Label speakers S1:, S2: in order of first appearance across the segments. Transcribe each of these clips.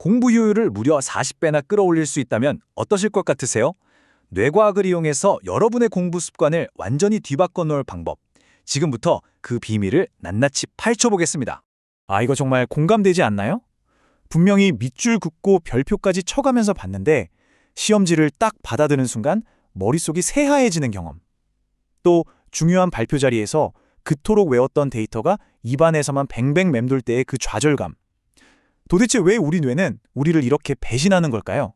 S1: 공부 효율을 무려 40배나 끌어올릴 수 있다면 어떠실 것 같으세요? 뇌과학을 이용해서 여러분의 공부 습관을 완전히 뒤바꿔 놓을 방법. 지금부터 그 비밀을 낱낱이 파헤쳐보겠습니다.
S2: 이거 정말 공감되지 않나요? 분명히 밑줄 긋고 별표까지 쳐가면서 봤는데 시험지를 딱 받아드는 순간 머릿속이 새하얘지는 경험. 또 중요한 발표 자리에서 그토록 외웠던 데이터가 입안에서만 뱅뱅 맴돌 때의 그 좌절감. 도대체 왜 우리 뇌는 우리를 이렇게 배신하는 걸까요?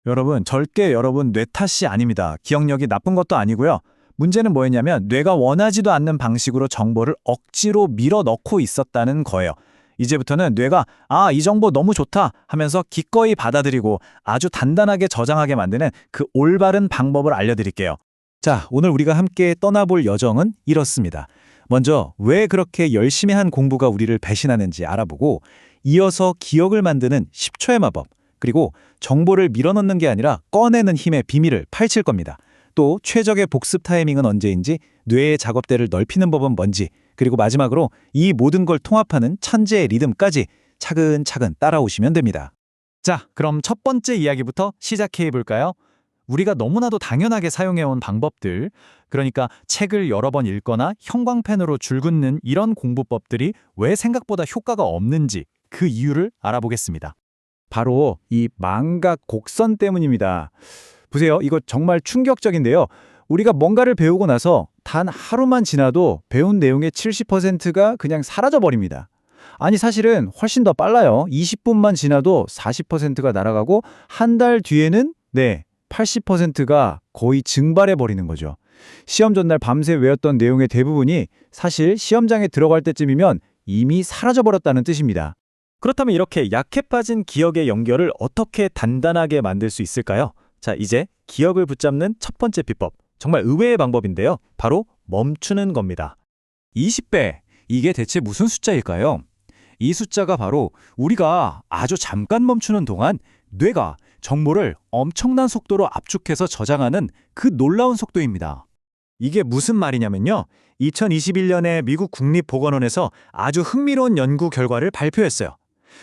S3: 여러분, 절대 여러분 뇌 탓이 아닙니다. 기억력이 나쁜 것도 아니고요. 문제는 뭐였냐면 뇌가 원하지도 않는 방식으로 정보를 억지로 밀어넣고 있었다는 거예요. 이제부터는 뇌가 이 정보 너무 좋다 하면서 기꺼이 받아들이고 아주 단단하게 저장하게 만드는 그 올바른 방법을 알려드릴게요. 자, 오늘 우리가 함께 떠나볼 여정은 이렇습니다. 먼저 왜 그렇게 열심히 한 공부가 우리를 배신하는지 알아보고 이어서 기억을 만드는 10초의 마법, 그리고 정보를 밀어넣는 게 아니라 꺼내는 힘의 비밀을 파헤칠 겁니다. 또 최적의 복습 타이밍은 언제인지, 뇌의 작업대를 넓히는 법은 뭔지, 그리고 마지막으로 이 모든 걸 통합하는 천재의 리듬까지 차근차근 따라오시면 됩니다.
S2: 자, 그럼 첫 번째 이야기부터 시작해 볼까요? 우리가 너무나도 당연하게 사용해온 방법들, 그러니까 책을 여러 번 읽거나 형광펜으로 줄 긋는 이런 공부법들이 왜 생각보다 효과가 없는지 그 이유를 알아보겠습니다.
S3: 바로 이 망각 곡선 때문입니다. 보세요. 이거 정말 충격적인데요. 우리가 뭔가를 배우고 나서 단 하루만 지나도 배운 내용의 70%가 그냥 사라져버립니다. 아니 사실은 훨씬 더 빨라요. 20분만 지나도 40%가 날아가고 한 달 뒤에는 80%가 거의 증발해버리는 거죠. 시험 전날 밤새 외웠던 내용의 대부분이 사실 시험장에 들어갈 때쯤이면 이미 사라져버렸다는 뜻입니다.
S2: 그렇다면 이렇게 약해 빠진 기억의 연결을 어떻게 단단하게 만들 수 있을까요? 자, 이제 기억을 붙잡는 첫 번째 비법. 정말 의외의 방법인데요. 바로 멈추는 겁니다.
S1: 20배, 이게 대체 무슨 숫자일까요? 이 숫자가 바로 우리가 아주 잠깐 멈추는 동안 뇌가 정보를 엄청난 속도로 압축해서 저장하는 그 놀라운 속도입니다.
S2: 이게 무슨 말이냐면요. 2021년에 미국 국립보건원에서 아주 흥미로운 연구 결과를 발표했어요.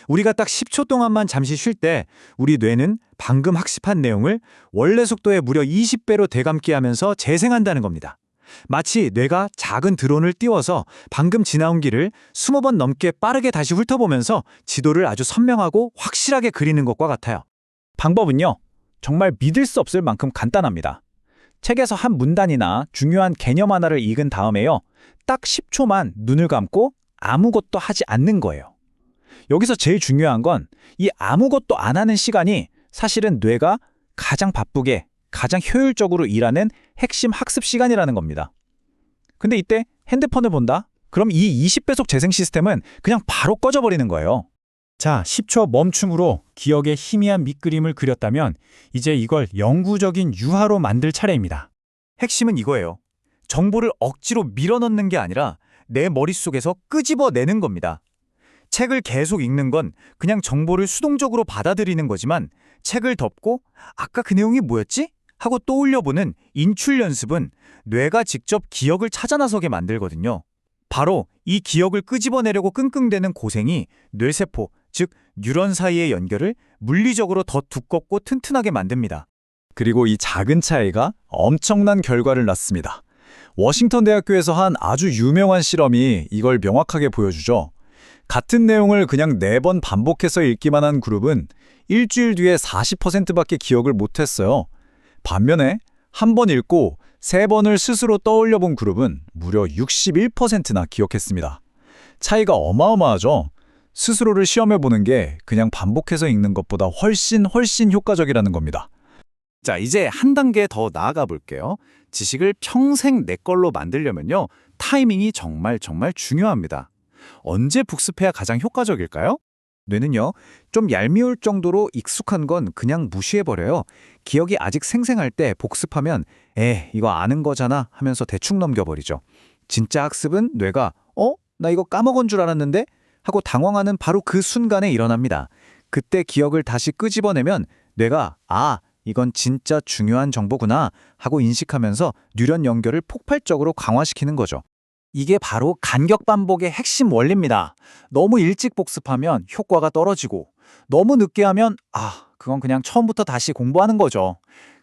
S2: 우리가 딱 10초 동안만 잠시 쉴 때 우리 뇌는 방금 학습한 내용을 원래 속도의 무려 20배로 되감기 하면서 재생한다는 겁니다. 마치 뇌가 작은 드론을 띄워서 방금 지나온 길을 20번 넘게 빠르게 다시 훑어보면서 지도를 아주 선명하고 확실하게 그리는 것과 같아요.
S3: 방법은요, 정말 믿을 수 없을 만큼 간단합니다. 책에서 한 문단이나 중요한 개념 하나를 읽은 다음에요, 딱 10초만 눈을 감고 아무것도 하지 않는 거예요. 여기서 제일 중요한 건 이 아무것도 안 하는 시간이 사실은 뇌가 가장 바쁘게, 가장 효율적으로 일하는 핵심 학습 시간이라는 겁니다. 근데 이때 핸드폰을 본다? 그럼 이 20배속 재생 시스템은 그냥 바로 꺼져버리는 거예요.
S2: 자, 10초 멈춤으로 기억의 희미한 밑그림을 그렸다면 이제 이걸 영구적인 유화로 만들 차례입니다.
S1: 핵심은 이거예요. 정보를 억지로 밀어넣는 게 아니라 내 머릿속에서 끄집어내는 겁니다. 책을 계속 읽는 건 그냥 정보를 수동적으로 받아들이는 거지만 책을 덮고 아까 그 내용이 뭐였지? 하고 떠올려보는 인출 연습은 뇌가 직접 기억을 찾아 나서게 만들거든요. 바로 이 기억을 끄집어내려고 끙끙대는 고생이 뇌세포, 즉 뉴런 사이의 연결을 물리적으로 더 두껍고 튼튼하게 만듭니다.
S3: 그리고 이 작은 차이가 엄청난 결과를 낳습니다. 워싱턴 대학교에서 한 아주 유명한 실험이 이걸 명확하게 보여주죠. 같은 내용을 그냥 4번 반복해서 읽기만 한 그룹은 일주일 뒤에 40%밖에 기억을 못했어요. 반면에 한 번 읽고 3번을 스스로 떠올려 본 그룹은 무려 61%나 기억했습니다. 차이가 어마어마하죠? 스스로를 시험해보는 게 그냥 반복해서 읽는 것보다 훨씬 효과적이라는 겁니다.
S1: 자, 이제 한 단계 더 나아가 볼게요. 지식을 평생 내 걸로 만들려면요, 타이밍이 정말 중요합니다. 언제 복습해야 가장 효과적일까요? 뇌는요, 좀 얄미울 정도로 익숙한 건 그냥 무시해버려요. 기억이 아직 생생할 때 복습하면 이거 아는 거잖아 하면서 대충 넘겨버리죠. 진짜 학습은 뇌가 나 이거 까먹은 줄 알았는데? 하고 당황하는 바로 그 순간에 일어납니다. 그때 기억을 다시 끄집어내면 뇌가 이건 진짜 중요한 정보구나 하고 인식하면서 뉴런 연결을 폭발적으로 강화시키는 거죠. 이게 바로 간격 반복의 핵심 원리입니다. 너무 일찍 복습하면 효과가 떨어지고 너무 늦게 하면 그건 그냥 처음부터 다시 공부하는 거죠.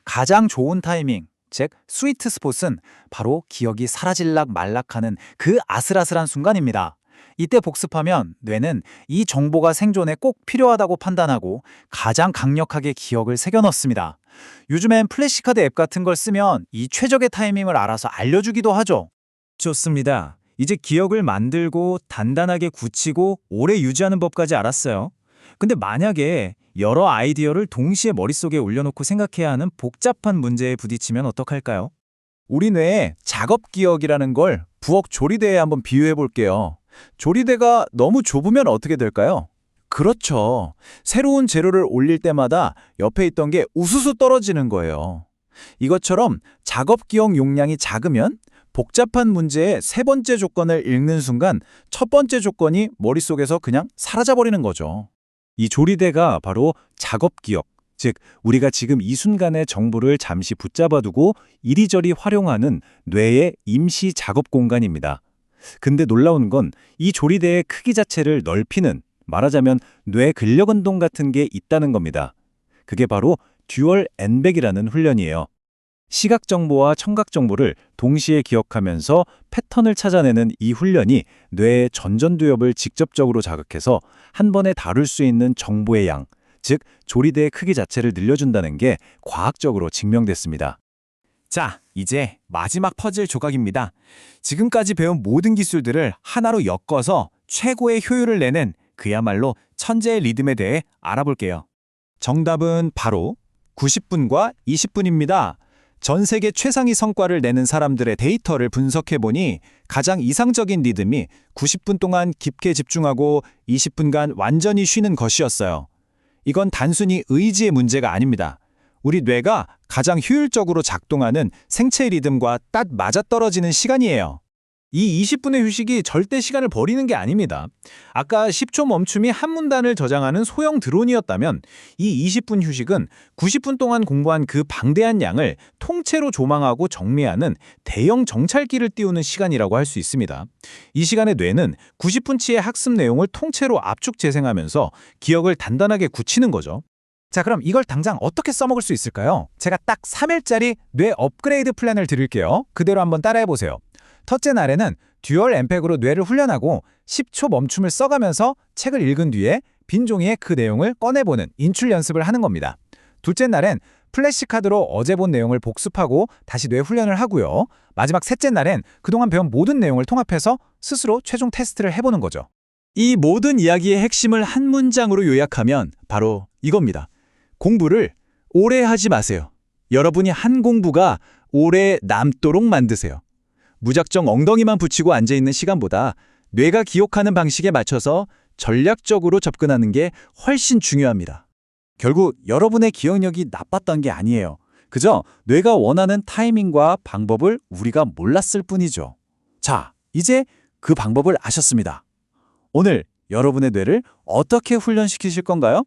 S1: 가장 좋은 타이밍, 즉 스위트 스폿은 바로 기억이 사라질락 말락하는 그 아슬아슬한 순간입니다. 이때 복습하면 뇌는 이 정보가 생존에 꼭 필요하다고 판단하고 가장 강력하게 기억을 새겨 넣습니다. 요즘엔 플래시카드 앱 같은 걸 쓰면 이 최적의 타이밍을 알아서 알려주기도 하죠.
S3: 좋습니다. 이제 기억을 만들고 단단하게 굳히고 오래 유지하는 법까지 알았어요. 근데 만약에 여러 아이디어를 동시에 머릿속에 올려놓고 생각해야 하는 복잡한 문제에 부딪히면 어떡할까요? 우리 뇌에 작업 기억이라는 걸 부엌 조리대에 한번 비유해 볼게요. 조리대가 너무 좁으면 어떻게 될까요? 그렇죠. 새로운 재료를 올릴 때마다 옆에 있던 게 우수수 떨어지는 거예요. 이것처럼 작업 기억 용량이 작으면 복잡한 문제의 세 번째 조건을 읽는 순간 첫 번째 조건이 머릿속에서 그냥 사라져버리는 거죠. 이 조리대가 바로 작업 기억, 즉 우리가 지금 이 순간의 정보를 잠시 붙잡아두고 이리저리 활용하는 뇌의 임시 작업 공간입니다. 근데 놀라운 건 이 조리대의 크기 자체를 넓히는, 말하자면 뇌 근력 운동 같은 게 있다는 겁니다. 그게 바로 듀얼 엔백이라는 훈련이에요. 시각 정보와 청각 정보를 동시에 기억하면서 패턴을 찾아내는 이 훈련이 뇌의 전전두엽을 직접적으로 자극해서 한 번에 다룰 수 있는 정보의 양, 즉 조리대의 크기 자체를 늘려준다는 게 과학적으로 증명됐습니다. 자, 이제 마지막 퍼즐 조각입니다. 지금까지 배운 모든 기술들을 하나로 엮어서 최고의 효율을 내는 그야말로 천재의 리듬에 대해 알아볼게요. 정답은 바로 90분과 20분입니다. 전 세계 최상위 성과를 내는 사람들의 데이터를 분석해보니 가장 이상적인 리듬이 90분 동안 깊게 집중하고 20분간 완전히 쉬는 것이었어요. 이건 단순히 의지의 문제가 아닙니다. 우리 뇌가 가장 효율적으로 작동하는 생체 리듬과 딱 맞아떨어지는 시간이에요. 이 20분의 휴식이 절대 시간을 버리는 게 아닙니다. 아까 10초 멈춤이 한 문단을 저장하는 소형 드론이었다면 이 20분 휴식은 90분 동안 공부한 그 방대한 양을 통째로 조망하고 정리하는 대형 정찰기를 띄우는 시간이라고 할 수 있습니다. 이 시간에 뇌는 90분치의 학습 내용을 통째로 압축 재생하면서 기억을 단단하게 굳히는 거죠. 자, 그럼 이걸 당장 어떻게 써먹을 수 있을까요? 제가 딱 3일짜리 뇌 업그레이드 플랜을 드릴게요. 그대로 한번 따라해보세요. 첫째 날에는 듀얼 엠팩으로 뇌를 훈련하고 10초 멈춤을 써가면서 책을 읽은 뒤에 빈 종이에 그 내용을 꺼내보는 인출 연습을 하는 겁니다. 둘째 날엔 플래시카드로 어제 본 내용을 복습하고 다시 뇌 훈련을 하고요. 마지막 셋째 날엔 그동안 배운 모든 내용을 통합해서 스스로 최종 테스트를 해보는 거죠. 이 모든 이야기의 핵심을 한 문장으로 요약하면 바로 이겁니다. 공부를 오래 하지 마세요. 여러분이 한 공부가 오래 남도록 만드세요. 무작정 엉덩이만 붙이고 앉아있는 시간보다 뇌가 기억하는 방식에 맞춰서 전략적으로 접근하는 게 훨씬 중요합니다. 결국 여러분의 기억력이 나빴던 게 아니에요. 그저 뇌가 원하는 타이밍과 방법을 우리가 몰랐을 뿐이죠. 자, 이제 그 방법을 아셨습니다. 오늘 여러분의 뇌를 어떻게 훈련시키실 건가요?